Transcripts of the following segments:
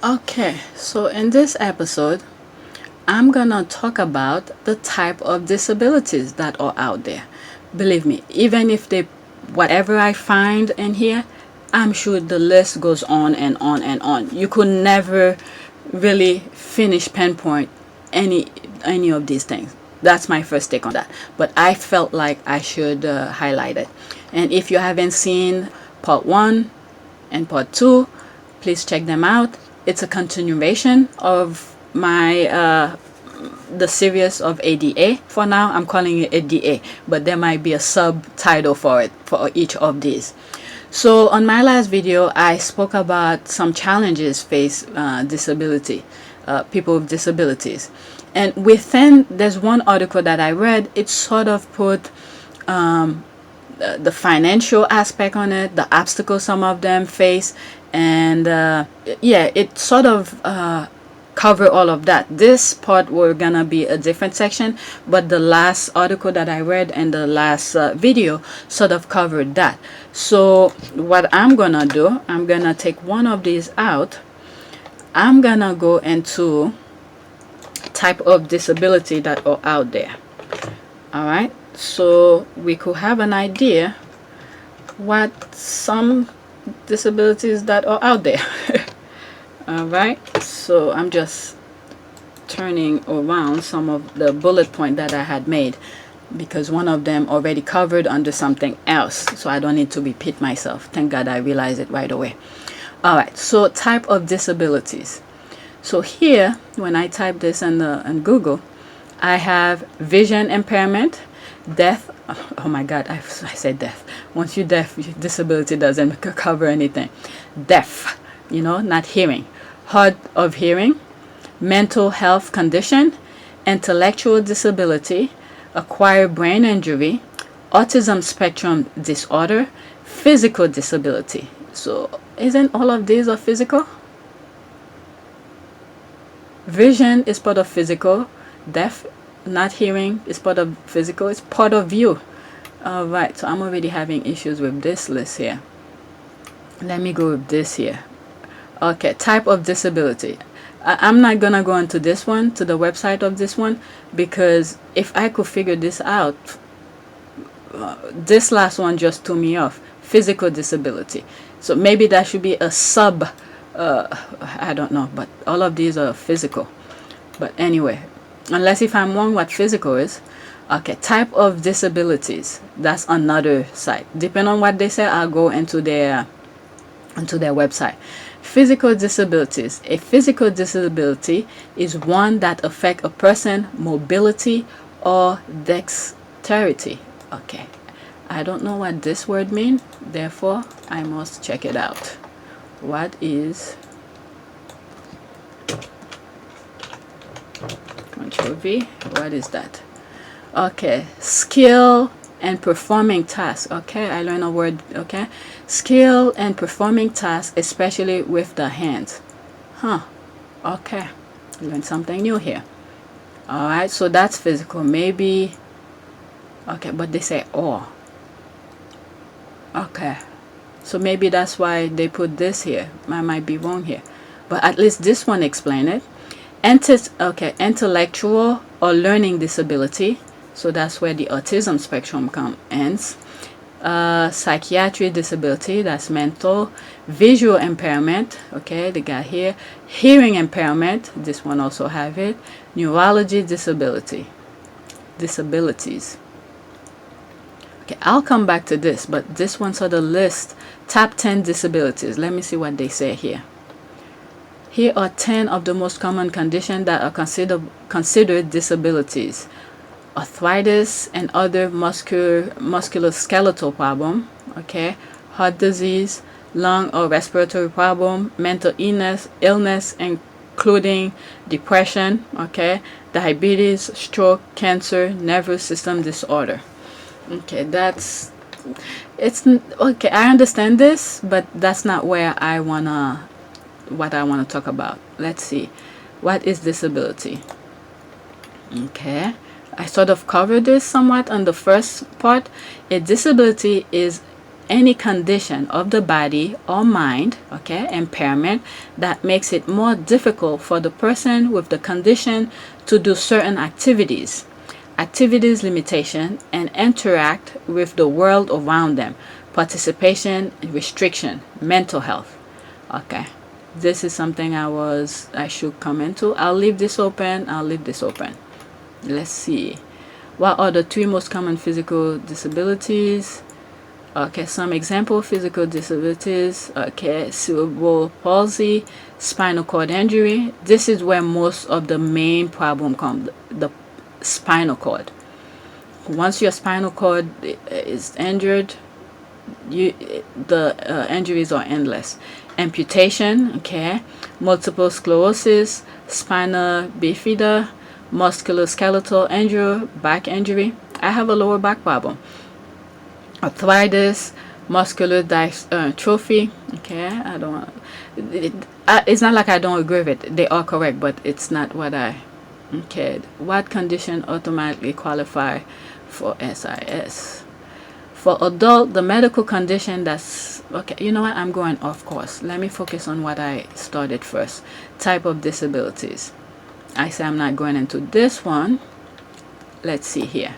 Okay, so in this episode, I'm gonna talk about the type of disabilities that are out there. Believe me, even if they, whatever I find in here, I'm sure the list goes on and on and on. You could never really finish pinpoint any any of these things. That's my first take on that. But I felt like I should highlight it. And if you haven't seen part one and part two, please check them out. It's a continuation of my the series of ADA. For now, I'm calling it ADA, but there might be a subtitle for it for each of these. So on my last video, I spoke about some challenges face people with disabilities. And within, there's one article that I read, it sort of put the financial aspect on it, the obstacles some of them face, and yeah, it sort of cover all of that. This part we're gonna be a different section, but the last article that I read and the last video sort of covered that. So what I'm gonna do, I'm gonna take one of these out. I'm gonna go into type of disability that are out there. All right, so we could have an idea what some disabilities that are out there. All right, so I'm just turning around some of the bullet point that I had made, because one of them already covered under something else, so I don't need to repeat myself. Thank God I realized it right away. All right, so type of disabilities. So here, when I type this in Google, I have vision impairment, deaf. Oh my God, I said deaf. Once you're deaf, your disability doesn't cover anything. Deaf, not hearing. Hard of hearing, mental health condition, intellectual disability, acquired brain injury, autism spectrum disorder, physical disability. So isn't all of these are physical? Vision is part of physical. Deaf, not hearing is part of physical. It's part of you. All right, so I'm already having issues with this list here. Let me go with this here. Okay, type of disability. I'm not gonna go into this one, to the website of this one, because if I could figure this out, this last one just threw me off. Physical disability. So maybe that should be a sub. I don't know, but all of these are physical. But anyway, unless if I'm wrong what physical is. Okay, type of disabilities. That's another site. Depending on what they say, I'll go into their website. Physical disabilities. A physical disability is one that affects a person's mobility or dexterity. Okay, I don't know what this word means, therefore I must check it out. What is Control V? What is that? Okay, skill and performing tasks. Okay, I learned a word. Okay, skill and performing tasks, especially with the hands. Okay, learned something new here. All right, so that's physical. Maybe. Okay, but they say or. Okay, so maybe that's why they put this here. I might be wrong here, but at least this one explain it. Intellectual or learning disability. So that's where the autism spectrum ends. Psychiatric disability, that's mental. Visual impairment, okay, they got here. Hearing impairment, this one also have it. Neurology disabilities. Okay, I'll come back to this, but this one sort of lists top 10 disabilities. Let me see what they say here. Here are 10 of the most common conditions that are considered disabilities. Arthritis and other musculoskeletal problem, okay, heart disease, lung or respiratory problem, mental illness including depression, okay, diabetes, stroke, cancer, nervous system disorder. Okay, it's okay. I understand this, but that's not where what I want to talk about. Let's see, what is disability? Okay, I sort of covered this somewhat on the first part. A disability is any condition of the body or mind, okay, impairment that makes it more difficult for the person with the condition to do certain activities limitation, and interact with the world around them. Participation, restriction, mental health. Okay, this is something I should come into. I'll leave this open. Let's see. What are the 3 most common physical disabilities? Okay, some example physical disabilities. Okay, cerebral palsy, spinal cord injury. This is where most of the main problem comes, the spinal cord. Once your spinal cord is injured, the injuries are endless. Amputation, okay, multiple sclerosis, spina bifida, musculoskeletal injury, back injury. I have a lower back problem. Arthritis, muscular dystrophy. Okay, I don't. It's not like I don't agree with it. They are correct, but it's not what I. Okay, what condition automatically qualify for SIS? For adult, the medical condition that's okay. You know what? I'm going off course. Let me focus on what I started first. Type of disabilities. I say I'm not going into this one. Let's see here.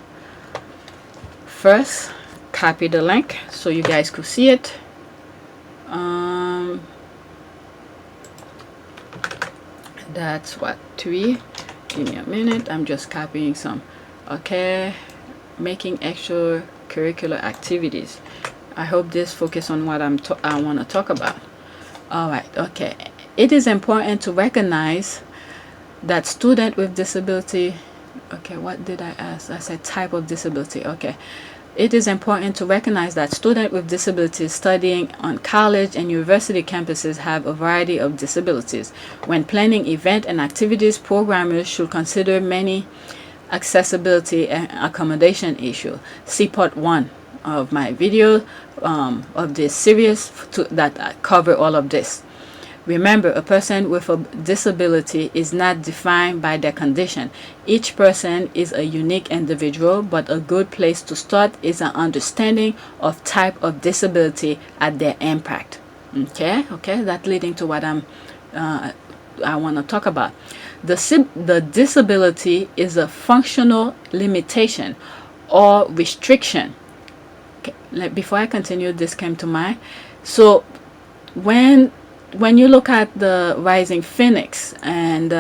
First, copy the link so you guys could see it. That's what 3. Give me a minute. I'm just copying some. Okay, making extracurricular activities. I hope this focus on what I want to talk about. All right. Okay. It is important to recognize that student with disability. Okay, what did I ask? I said type of disability. Okay. It is important to recognize that students with disabilities studying on college and university campuses have a variety of disabilities. When planning event and activities, programmers should consider many accessibility and accommodation issues. See part 1 of my video of this series that cover all of this. Remember, a person with a disability is not defined by their condition. Each person is a unique individual, but a good place to start is an understanding of type of disability and their impact. Okay, that leading to what I want to talk about. The disability is a functional limitation or restriction. Okay, before I continue, this came to mind. So when you look at the Rising Phoenix and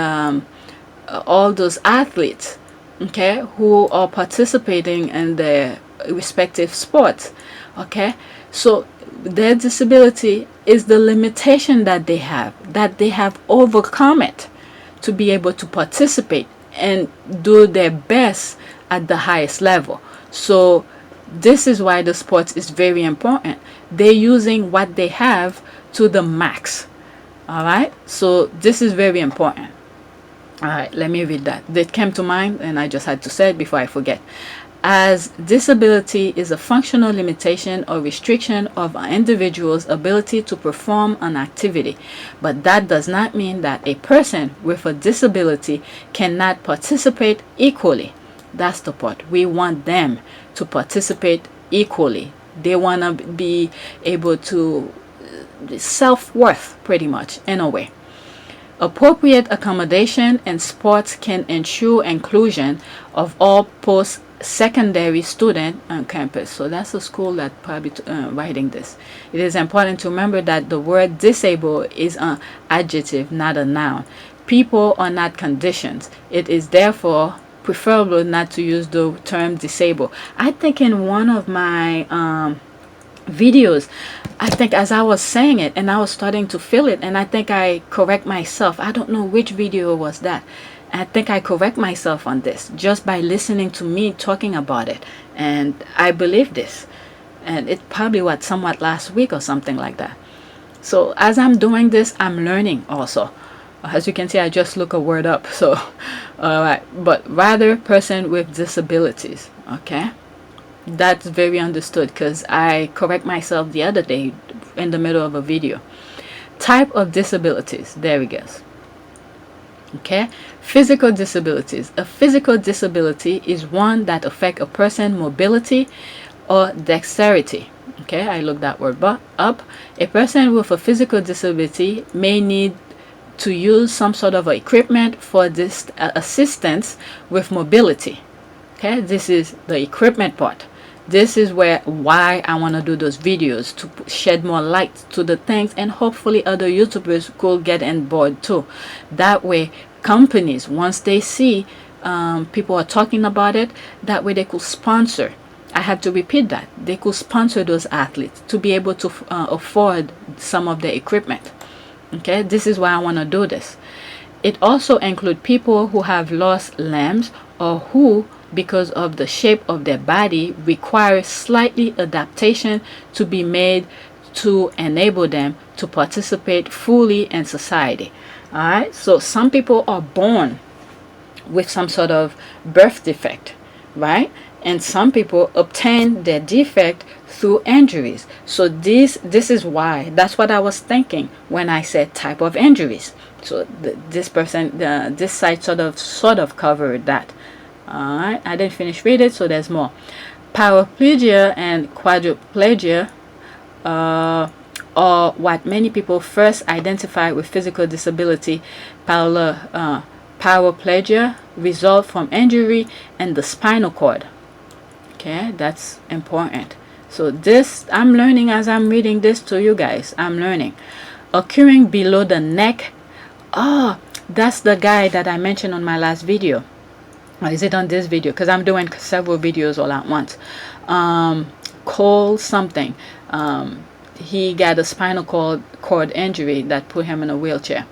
all those athletes, okay, who are participating in their respective sports, okay, so their disability is the limitation that they have overcome it to be able to participate and do their best at the highest level. So this is why the sports is very important. They're using what they have to the max. All right, so this is very important. All right, let me read that. That came to mind and I just had to say it before I forget. As disability is a functional limitation or restriction of an individual's ability to perform an activity, but that does not mean that a person with a disability cannot participate equally. That's the part. We want them to participate equally. They want to be able to self-worth, pretty much, in a way. Appropriate accommodation in sports can ensure inclusion of all post-secondary students on campus. So that's a school that probably writing this. It is important to remember that the word disabled is an adjective, not a noun. People are not conditions. It is therefore preferable not to use the term disabled. I think in one of my videos, I think as I was saying it and I was starting to feel it, and I think I correct myself. I don't know which video was that. I think I correct myself on this just by listening to me talking about it, and I believe this, and it probably was somewhat last week or something like that. So as I'm doing this, I'm learning also. As you can see, I just look a word up. So all right, but rather person with disabilities. Okay, that's very understood because I correct myself the other day in the middle of a video. Type of disabilities. There we go. Okay, physical disabilities. A physical disability is one that affects a person's mobility or dexterity. Okay, I looked that word up. A person with a physical disability may need to use some sort of equipment for this assistance with mobility. Okay, this is the equipment part. This is why I want to do those videos, to shed more light to the things, and hopefully other YouTubers could get on board too. That way companies, once they see people are talking about it, that way they could sponsor. I have to repeat that. They could sponsor those athletes to be able to afford some of the equipment. Okay, this is why I want to do this. It also includes people who have lost limbs, or who, because of the shape of their body, require slightly adaptation to be made to enable them to participate fully in society. All right, so some people are born with some sort of birth defect, right? And some people obtain their defect through injuries. So this is why, that's what I was thinking when I said type of injuries. So this site sort of covered that. All right, I didn't finish reading, so there's more. Paraplegia and quadriplegia or what many people first identify with physical disability. Paraplegia result from injury in the spinal cord. Okay, that's important. So this, I'm learning as I'm reading this to you guys. I'm learning. Occurring below the neck. Oh, that's the guy that I mentioned on my last video. Or is it on this video? Because I'm doing several videos all at once. Cole something. He got a spinal cord injury that put him in a wheelchair.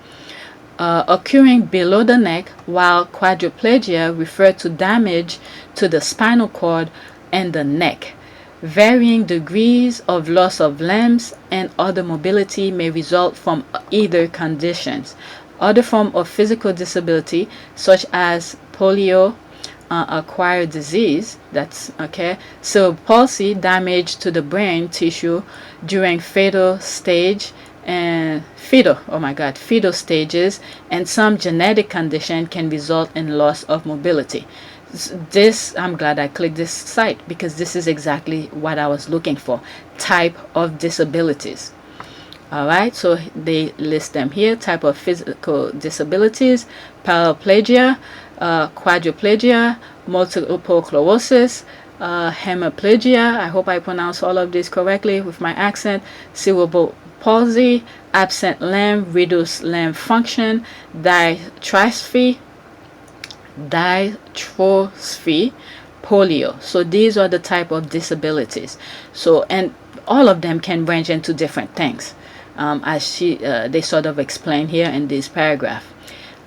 Occurring below the neck, while quadriplegia refer to damage to the spinal cord and the neck. Varying degrees of loss of limbs and other mobility may result from either conditions. Other forms of physical disability, such as polio, acquired disease, that's okay, cerebral palsy, damage to the brain tissue during fetal stages, and some genetic condition can result in loss of mobility. This, I'm glad I clicked this site, because this is exactly what I was looking for. Type of disabilities. All right, so they list them here. Type of physical disabilities: paraplegia, quadriplegia, multiple sclerosis, hemiplegia, I hope I pronounce all of this correctly with my accent, cerebral palsy, absent limb, reduced limb function, dystrophy, polio. So these are the type of disabilities. So, and all of them can range into different things, as they sort of explain here in this paragraph.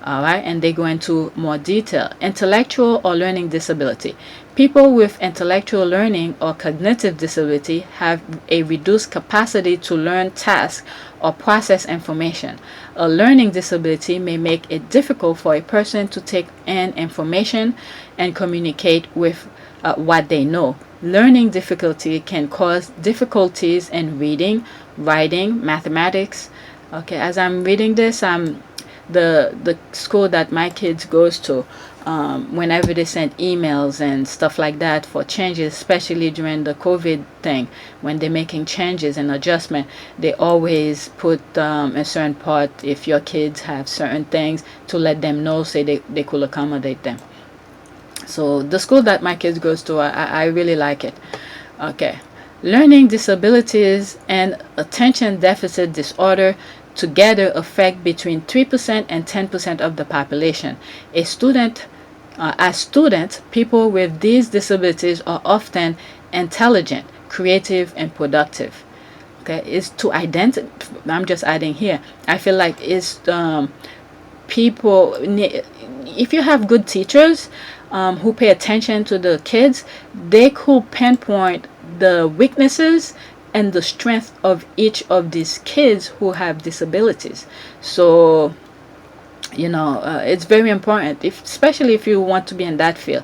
All right, and they go into more detail. Intellectual or learning disability. People with intellectual learning or cognitive disability have a reduced capacity to learn tasks or process information. A learning disability may make it difficult for a person to take in information and communicate with what they know. Learning difficulty can cause difficulties in reading, writing, mathematics. Okay, as I'm reading this, the school that my kids goes to, whenever they send emails and stuff like that for changes, especially during the COVID thing, when they're making changes and adjustment, they always put a certain part, if your kids have certain things, to let them know, so they could accommodate them. So the school that my kids goes to, I really like it. Okay, learning disabilities and attention deficit disorder together affect between 3% and 10% of the population. As students, people with these disabilities are often intelligent, creative, and productive. Okay, is to identify. I'm just adding here. I feel like it's people. If you have good teachers who pay attention to the kids, they could pinpoint the weaknesses and the strength of each of these kids who have disabilities. So, it's very important, especially if you want to be in that field.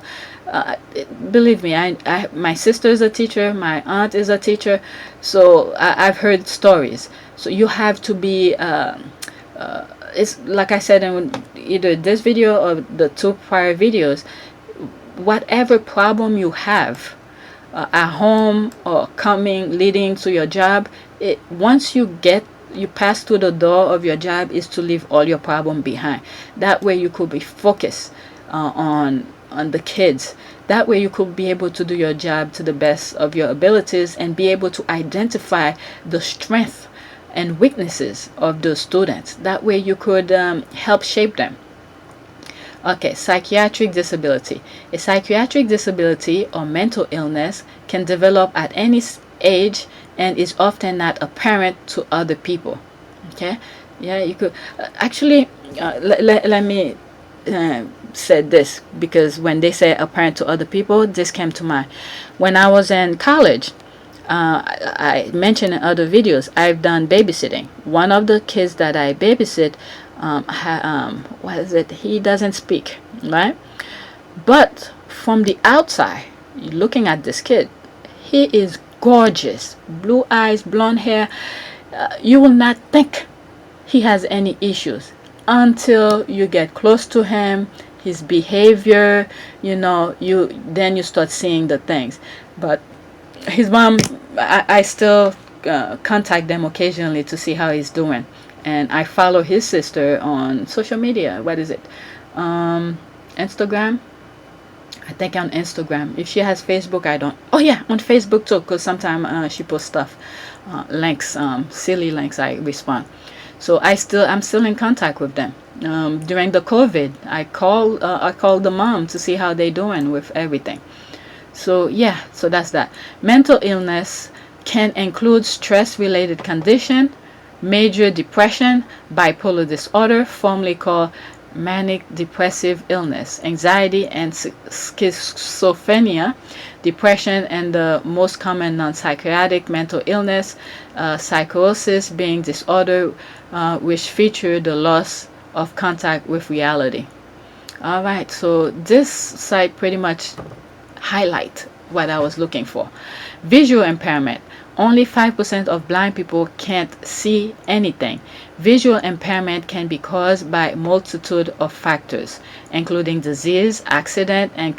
Believe me, my sister is a teacher, my aunt is a teacher, so I've heard stories. So you have to be, it's like I said in either this video or the two prior videos, whatever problem you have, at home or coming leading to your job, once you pass through the door of your job, is to leave all your problem behind. That way you could be focused on the kids. That way you could be able to do your job to the best of your abilities and be able to identify the strength and weaknesses of those students. That way you could help shape them. Okay, psychiatric disability. A psychiatric disability or mental illness can develop at any age and is often not apparent to other people. Okay, yeah, you could actually let me say this, because when they say apparent to other people, this came to mind. When I was in college, I mentioned in other videos, I've done babysitting. One of the kids that I babysit, what is it? He doesn't speak, right? But from the outside, looking at this kid, he is gorgeous, blue eyes, blonde hair. You will not think he has any issues until you get close to him, his behavior, you start seeing the things. But his mom, I still contact them occasionally to see how he's doing, and I follow his sister on social media. What is it? Instagram. I think on Instagram. If she has Facebook, I don't. Oh yeah, on Facebook too, because sometimes she posts stuff, links, silly links. I respond. So I'm still in contact with them. During the COVID, I called the mom to see how they doing with everything. So yeah, so that's that. Mental illness can include stress-related condition, major depression, bipolar disorder, formerly called manic depressive illness, anxiety and schizophrenia, depression, and the most common non-psychiatric mental illness, psychosis being disorder which feature the loss of contact with reality. All right, so this site pretty much highlight what I was looking for. Visual impairment. Only 5% of blind people can't see anything. Visual impairment can be caused by a multitude of factors, including disease, accident, and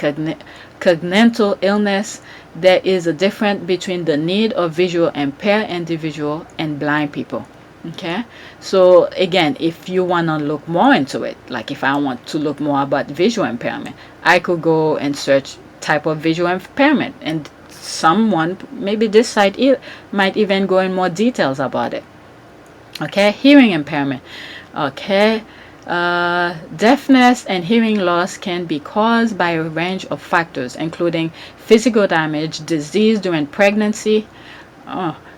congenital illness. There is a difference between the need of visual impaired individual and blind people. Okay, so again, if you want to look more into it, like if I want to look more about visual impairment, I could go and search type of visual impairment, and someone, maybe this site might even go in more details about it. Okay, hearing impairment. Okay, deafness and hearing loss can be caused by a range of factors, including physical damage, disease during pregnancy,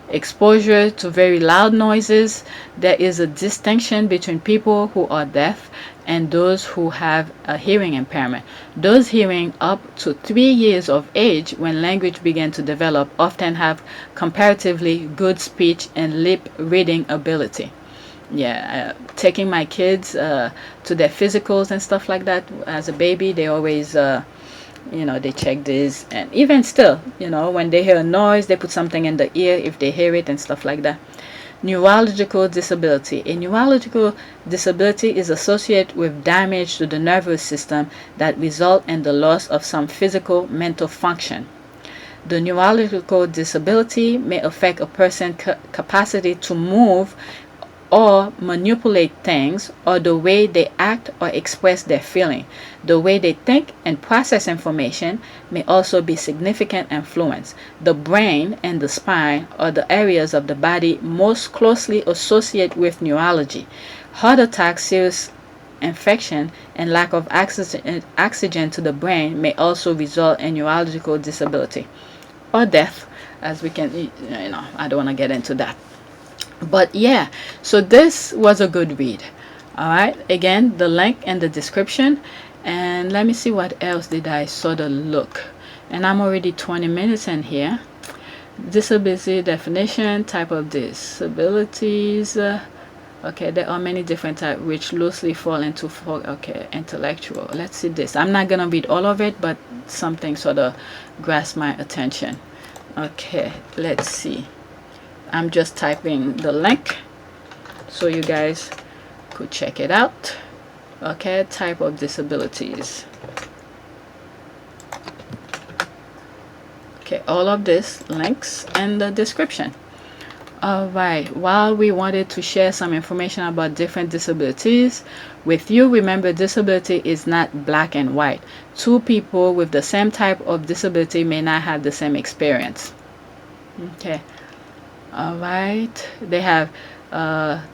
exposure to very loud noises. There is a distinction between people who are deaf and those who have a hearing impairment. Those hearing up to 3 years of age, when language began to develop, often have comparatively good speech and lip reading ability. Yeah, taking my kids to their physicals and stuff like that as a baby, they always they check this, and even still, when they hear a noise, they put something in the ear if they hear it and stuff like that. Neurological disability. A neurological disability is associated with damage to the nervous system that result in the loss of some physical mental function. The neurological disability may affect a person's capacity to move or manipulate things, or the way they act or express their feeling. The way they think and process information may also be significant influence. The brain and the spine are the areas of the body most closely associated with neurology. Heart attack, serious infection, and lack of oxygen to the brain may also result in neurological disability or death, as we can, I don't want to get into that. But yeah, so this was a good read. All right, again, the link in the description. And let me see what else did I sort of look. And I'm already 20 minutes in here. Disability definition, type of disabilities. Okay, there are many different types which loosely fall into intellectual. Let's see this. I'm not gonna read all of it, but something sort of grasped my attention. Okay, let's see. I'm just typing the link so you guys could check it out. Okay, type of disabilities. Okay, Okay, all of this links in the description. All right, while we wanted to share some information about different disabilities with you, remember disability is not black and white. Two people with the same type of disability may not have the same experience. Okay, all right, they have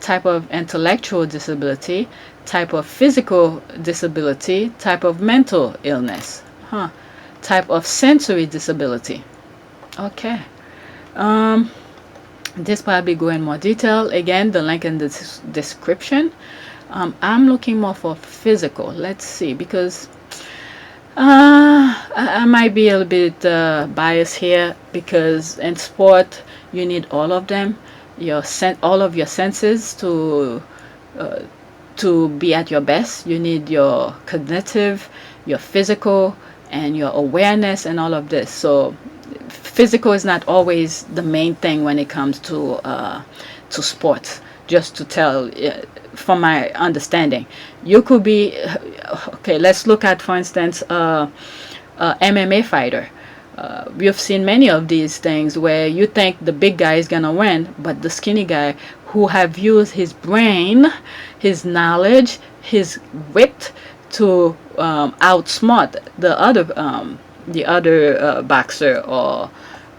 type of intellectual disability, type of physical disability, type of mental illness, type of sensory disability. Okay. This probably go in more detail. Again, the link in the description. I'm looking more for physical. Let's see, because I might be a little bit biased here, because in sport you need all of them, all of your senses to be at your best. You need your cognitive, your physical, and your awareness, and all of this. So physical is not always the main thing when it comes to sports. Just to tell, from my understanding, you could be okay. Let's look at, for instance, MMA fighter. We've seen many of these things where you think the big guy is gonna win, but the skinny guy, who have used his brain, his knowledge, his wit to outsmart the other boxer or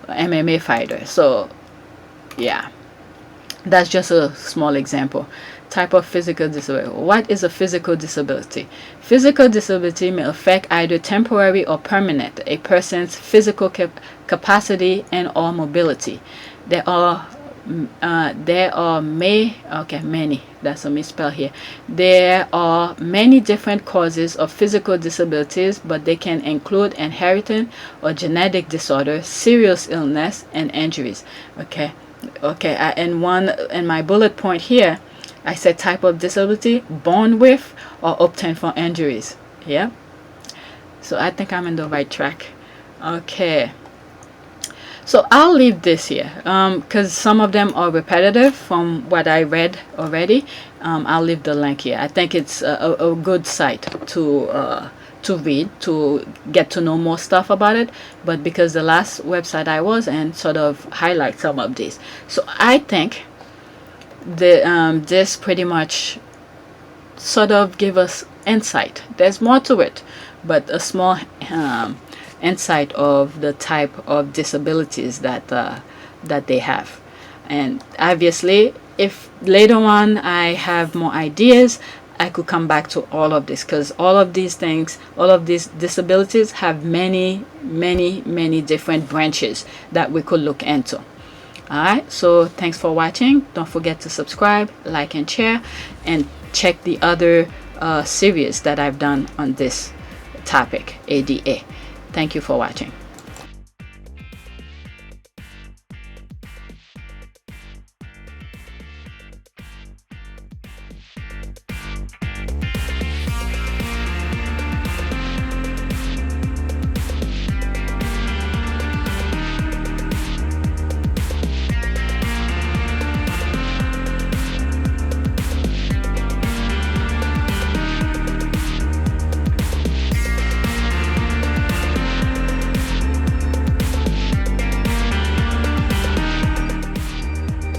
MMA fighter. So yeah, that's just a small example. Type of physical disability. What is a physical disability? Physical disability may affect either temporary or permanent a person's physical capacity and or mobility. There are many, that's a misspell here. There are many different causes of physical disabilities, but they can include inherited or genetic disorders, serious illness, and injuries. Okay, in my bullet point here, I said type of disability: born with or obtained from injuries. Yeah, so I think I'm in the right track. Okay, so I'll leave this here because some of them are repetitive from what I read already. I'll leave the link here. I think it's a good site to read, to get to know more stuff about it, but because the last website I was in sort of highlight some of these, so I think this pretty much sort of give us insight. There's more to it, but a small insight of the type of disabilities that they have. And obviously, if later on I have more ideas, I could come back to all of this, because all of these things, all of these disabilities have many different branches that we could look into. Alright, so thanks for watching. Don't forget to subscribe, like, and share, and check the other series that I've done on this topic, ADA. Thank you for watching.